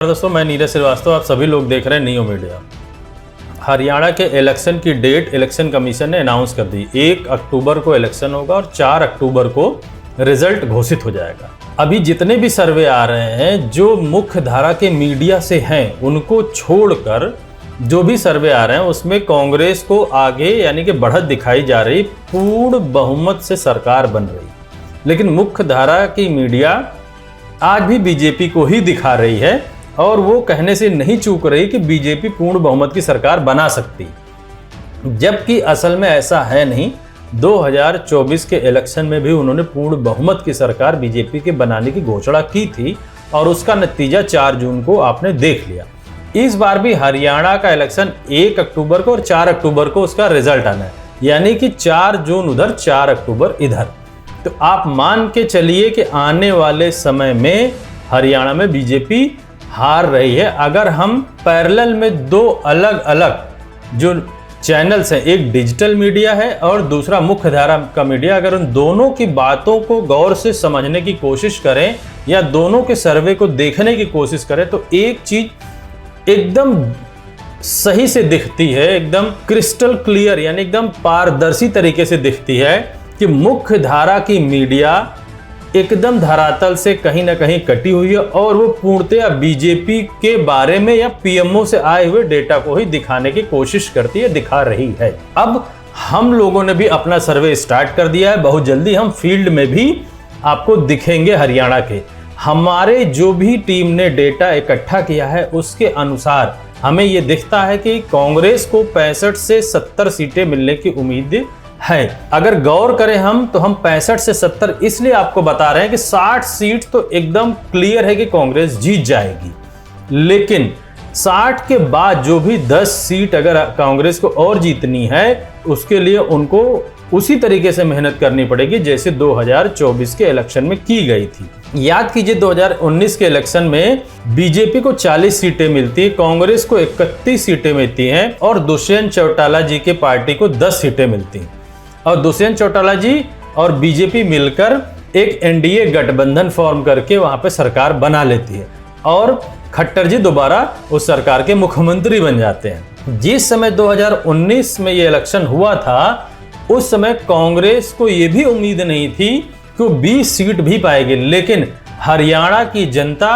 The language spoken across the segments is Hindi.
दोस्तों, मैं नीरज श्रीवास्तव, आप सभी लोग देख रहे हैं नियो मीडिया। हरियाणा के इलेक्शन की डेट इलेक्शन कमीशन ने अनाउंस कर दी। 1 अक्टूबर को इलेक्शन होगा और 4 अक्टूबर को रिजल्ट घोषित हो जाएगा। अभी जितने भी सर्वे आ रहे हैं जो मुख्य धारा के मीडिया से हैं, उनको छोड़कर जो भी सर्वे आ रहे हैं उसमें कांग्रेस को आगे यानी कि बढ़त दिखाई जा रही, पूर्ण बहुमत से सरकार बन रही। लेकिन मुख्य धारा की मीडिया आज भी बीजेपी को ही दिखा रही है और वो कहने से नहीं चूक रही कि बीजेपी पूर्ण बहुमत की सरकार बना सकती, जबकि असल में ऐसा है नहीं। 2024 के इलेक्शन में भी उन्होंने पूर्ण बहुमत की सरकार बीजेपी के बनाने की घोषणा की थी और उसका नतीजा 4 जून को आपने देख लिया। इस बार भी हरियाणा का इलेक्शन 1 अक्टूबर को और 4 अक्टूबर को उसका रिजल्ट आना है, यानी कि 4 जून उधर 4 अक्टूबर इधर। तो आप मान के चलिए कि आने वाले समय में हरियाणा में बीजेपी हार रही है। अगर हम पैरेलल में 2 अलग अलग जो चैनल्स हैं, एक डिजिटल मीडिया है और दूसरा मुख्य धारा का मीडिया, अगर उन दोनों की बातों को गौर से समझने की कोशिश करें या दोनों के सर्वे को देखने की कोशिश करें तो एक चीज एकदम सही से दिखती है, एकदम क्रिस्टल क्लियर यानी एकदम पारदर्शी तरीके से दिखती है कि मुख्य धारा की मीडिया एकदम धरातल से कहीं ना कहीं कटी हुई है और वो पूर्णतया बीजेपी के बारे में या पीएमओ से आए हुए डेटा को ही दिखाने की कोशिश करती है, दिखा रही है। अब हम लोगों ने भी अपना सर्वे स्टार्ट कर दिया है। बहुत जल्दी हम फील्ड में भी आपको दिखेंगे। हरियाणा के हमारे जो भी टीम ने डेटा इकट्ठा किया है उसके अनुसार हमें ये दिखता है कि कांग्रेस को 65 से 70 सीटें मिलने की उम्मीद है। अगर गौर करें हम तो हम 65 से 70 इसलिए आपको बता रहे हैं कि 60 सीट तो एकदम क्लियर है कि कांग्रेस जीत जाएगी, लेकिन 60 के बाद जो भी 10 सीट अगर कांग्रेस को और जीतनी है उसके लिए उनको उसी तरीके से मेहनत करनी पड़ेगी जैसे 2024 के इलेक्शन में की गई थी। याद कीजिए 2019 के इलेक्शन में बीजेपी को 40 सीटें मिलती है, कांग्रेस को 31 सीटें मिलती हैं और दुष्यंत चौटाला जी के पार्टी को 10 सीटें मिलती हैं और दुष्यंत चौटाला जी और बीजेपी मिलकर एक एनडीए गठबंधन फॉर्म करके वहां पे सरकार बना लेती है और खट्टर जी दोबारा उस सरकार के मुख्यमंत्री बन जाते हैं। जिस समय 2019 में ये इलेक्शन हुआ था उस समय कांग्रेस को ये भी उम्मीद नहीं थी कि वो 20 सीट भी पाएगी, लेकिन हरियाणा की जनता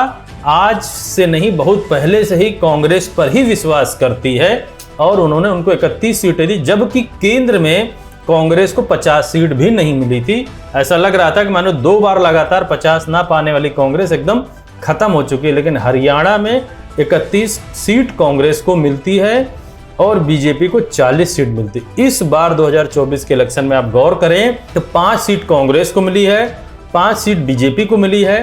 आज से नहीं बहुत पहले से ही कांग्रेस पर ही विश्वास करती है और उन्होंने उनको 31 सीटें दी, जबकि केंद्र में कांग्रेस को 50 सीट भी नहीं मिली थी। ऐसा लग रहा था कि मानो 2 बार लगातार 50 ना पाने वाली कांग्रेस एकदम खत्म हो चुकी है, लेकिन हरियाणा में 31 सीट कांग्रेस को मिलती है और बीजेपी को 40 सीट मिलती है। इस बार 2024 के इलेक्शन में आप गौर करें तो 5 सीट कांग्रेस को मिली है, 5 सीट बीजेपी को मिली है।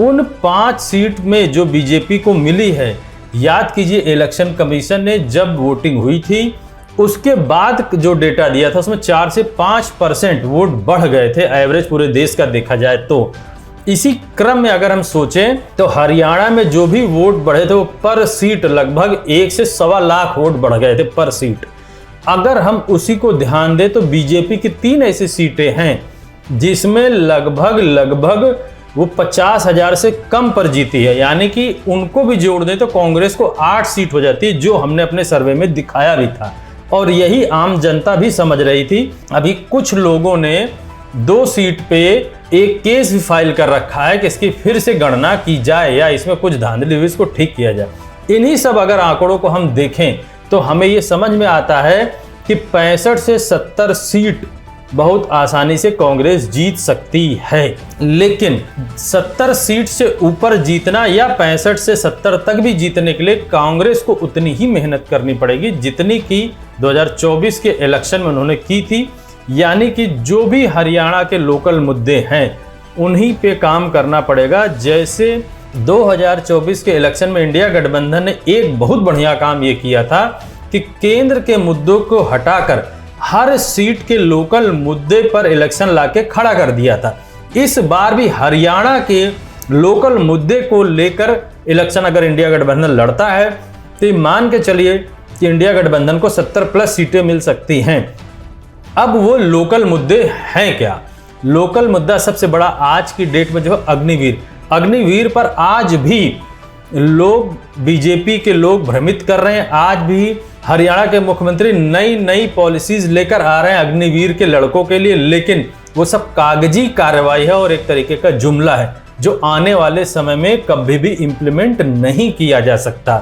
उन 5 सीट में जो बीजेपी को मिली है, याद कीजिए इलेक्शन कमीशन ने जब वोटिंग हुई थी उसके बाद जो डेटा दिया था उसमें 4 से 5% वोट बढ़ गए थे, एवरेज पूरे देश का देखा जाए तो। इसी क्रम में अगर हम सोचें तो हरियाणा में जो भी वोट बढ़े थे वो पर सीट लगभग 1 से 1.25 लाख वोट बढ़ गए थे पर सीट। अगर हम उसी को ध्यान दें तो बीजेपी की 3 ऐसी सीटें हैं जिसमें लगभग वो 50,000 से कम पर जीती है, यानी कि उनको भी जोड़ दें तो कांग्रेस को 8 सीट हो जाती है, जो हमने अपने सर्वे में दिखाया भी था और यही आम जनता भी समझ रही थी। अभी कुछ लोगों ने 2 सीट पे एक केस भी फाइल कर रखा है कि इसकी फिर से गणना की जाए या इसमें कुछ धांधली हुई, इसको ठीक किया जाए। इन्हीं सब अगर आंकड़ों को हम देखें तो हमें ये समझ में आता है कि 65 से 70 सीट बहुत आसानी से कांग्रेस जीत सकती है, लेकिन 70 सीट से ऊपर जीतना या 65 से 70 तक भी जीतने के लिए कांग्रेस को उतनी ही मेहनत करनी पड़ेगी जितनी की 2024 के इलेक्शन में उन्होंने की थी। यानी कि जो भी हरियाणा के लोकल मुद्दे हैं उन्हीं पे काम करना पड़ेगा। जैसे 2024 के इलेक्शन में इंडिया गठबंधन ने एक बहुत बढ़िया काम ये किया था कि केंद्र के मुद्दों को हटाकर हर सीट के लोकल मुद्दे पर इलेक्शन लाके खड़ा कर दिया था। इस बार भी हरियाणा के लोकल मुद्दे को लेकर इलेक्शन अगर इंडिया गठबंधन लड़ता है तो मान के चलिए कि इंडिया गठबंधन को 70+ सीटें मिल सकती हैं। अब वो लोकल मुद्दे हैं क्या? लोकल मुद्दा सबसे बड़ा आज की डेट में जो है अग्निवीर पर आज भी लोग, बीजेपी के लोग भ्रमित कर रहे हैं। आज भी हरियाणा के मुख्यमंत्री नई नई पॉलिसीज लेकर आ रहे हैं अग्निवीर के लड़कों के लिए, लेकिन वो सब कागजी कार्रवाई है और एक तरीके का जुमला है जो आने वाले समय में कभी भी इंप्लीमेंट नहीं किया जा सकता।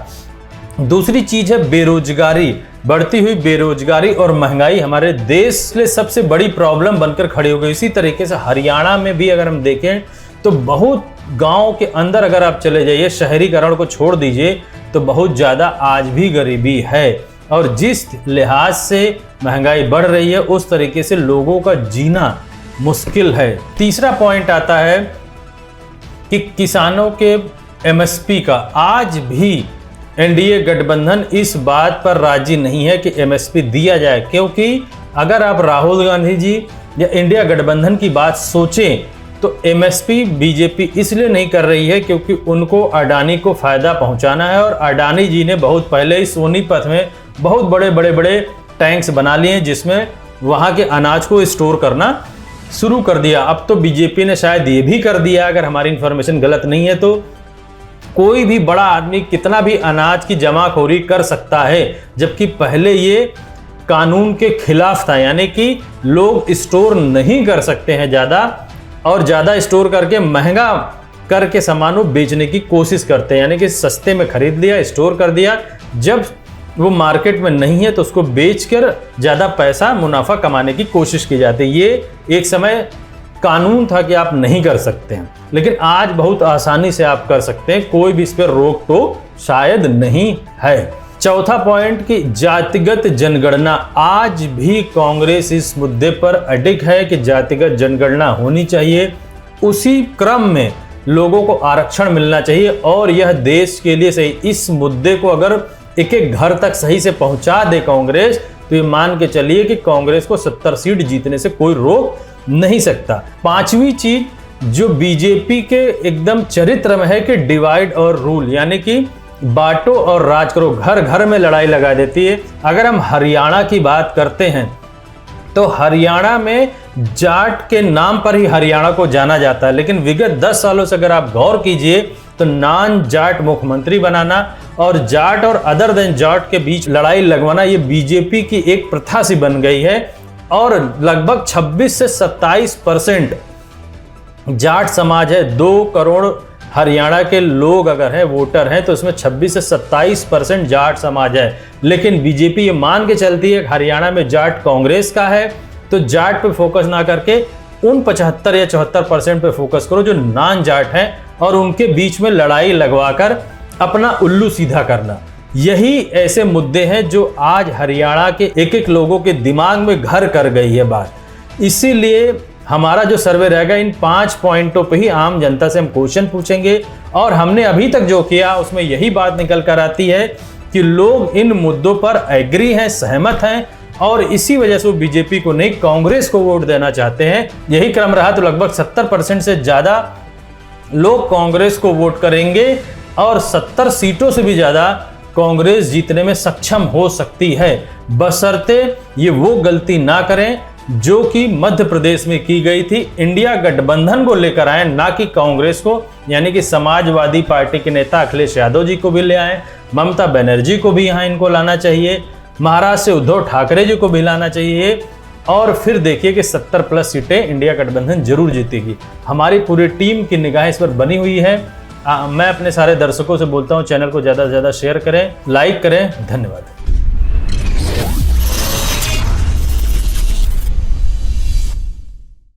दूसरी चीज है बेरोजगारी। बढ़ती हुई बेरोजगारी और महंगाई हमारे देश के लिए सबसे बड़ी प्रॉब्लम बनकर खड़ी हो गई। इसी तरीके से हरियाणा में भी अगर हम देखें तो बहुत गांव के अंदर अगर आप चले जाइए, शहरीकरण को छोड़ दीजिए, तो बहुत ज़्यादा आज भी गरीबी है। और जिस लिहाज से महंगाई बढ़ रही है उस तरीके से लोगों का जीना मुश्किल है। तीसरा पॉइंट आता है कि किसानों के एमएसपी का। आज भी एनडीए गठबंधन इस बात पर राजी नहीं है कि एमएसपी दिया जाए, क्योंकि अगर आप राहुल गांधी जी या इंडिया गठबंधन की बात सोचें तो एमएसपी बीजेपी इसलिए नहीं कर रही है क्योंकि उनको अडानी को फायदा पहुंचाना है। और अडानी जी ने बहुत पहले ही सोनीपत में बहुत बड़े टैंक्स बना लिए हैं जिसमें वहां के अनाज को स्टोर करना शुरू कर दिया। अब तो बीजेपी ने शायद ये भी कर दिया, अगर हमारी इंफॉर्मेशन गलत नहीं है तो। कोई भी बड़ा आदमी कितना भी अनाज की जमाखोरी कर सकता है, जबकि पहले ये कानून के खिलाफ था, यानी कि लोग स्टोर नहीं कर सकते हैं ज़्यादा, और ज़्यादा स्टोर करके महंगा करके सामानों बेचने की कोशिश करते हैं, यानी कि सस्ते में खरीद लिया, स्टोर कर दिया, जब वो मार्केट में नहीं है तो उसको बेचकर ज़्यादा पैसा मुनाफा कमाने की कोशिश की जाती है। ये एक समय कानून था कि आप नहीं कर सकते हैं, लेकिन आज बहुत आसानी से आप कर सकते हैं, कोई भी इस पर रोक तो शायद नहीं है। चौथा पॉइंट कि जातिगत जनगणना। आज भी कांग्रेस इस मुद्दे पर अडिग है कि जातिगत जनगणना होनी चाहिए, उसी क्रम में लोगों को आरक्षण मिलना चाहिए और यह देश के लिए सही। इस मुद्दे को अगर एक एक घर तक सही से पहुंचा दे कांग्रेस, तो ये मान के चलिए कि कांग्रेस को 70 सीट जीतने से कोई रोक नहीं सकता। पांचवी चीज जो बीजेपी के एकदम चरित्र में है कि डिवाइड और रूल, यानी कि बांटो और राज करो, घर घर में लड़ाई लगा देती है। अगर हम हरियाणा की बात करते हैं तो हरियाणा में जाट के नाम पर ही हरियाणा को जाना जाता है, लेकिन विगत 10 सालों से अगर आप गौर कीजिए तो नॉन जाट मुख्यमंत्री बनाना और जाट और अदर देन जाट के बीच लड़ाई लगवाना, ये बीजेपी की एक प्रथा सी बन गई है। और लगभग 26 से 27% जाट समाज है। 2 करोड़ हरियाणा के लोग अगर हैं, वोटर हैं, तो उसमें 26 से 27% जाट समाज है। लेकिन बीजेपी ये मान के चलती है कि हरियाणा में जाट कांग्रेस का है, तो जाट पे फोकस ना करके उन 75 या 74% पे फोकस करो जो नॉन जाट हैं, और उनके बीच में लड़ाई लगवाकर अपना उल्लू सीधा करना। यही ऐसे मुद्दे हैं जो आज हरियाणा के एक एक लोगों के दिमाग में घर कर गई है बात। इसीलिए हमारा जो सर्वे रहेगा इन 5 पॉइंटों पे ही आम जनता से हम क्वेश्चन पूछेंगे, और हमने अभी तक जो किया उसमें यही बात निकल कर आती है कि लोग इन मुद्दों पर एग्री हैं, सहमत हैं, और इसी वजह से वो बीजेपी को नहीं कांग्रेस को वोट देना चाहते हैं। यही क्रम रहा तो लगभग 70% से ज़्यादा लोग कांग्रेस को वोट करेंगे और 70 सीटों से भी ज़्यादा कांग्रेस जीतने में सक्षम हो सकती है, बशर्ते ये वो गलती ना करें जो कि मध्य प्रदेश में की गई थी। इंडिया गठबंधन को लेकर आए, ना कि कांग्रेस को, यानी कि समाजवादी पार्टी के नेता अखिलेश यादव जी को भी ले आए, ममता बनर्जी को भी यहाँ इनको लाना चाहिए, महाराष्ट्र से उद्धव ठाकरे जी को भी लाना चाहिए, और फिर देखिए कि 70+ सीटें इंडिया गठबंधन जरूर जीतेगी। हमारी पूरी टीम की निगाह इस पर बनी हुई है। मैं अपने सारे दर्शकों से बोलता हूँ चैनल को ज़्यादा से ज़्यादा शेयर करें, लाइक करें। धन्यवाद।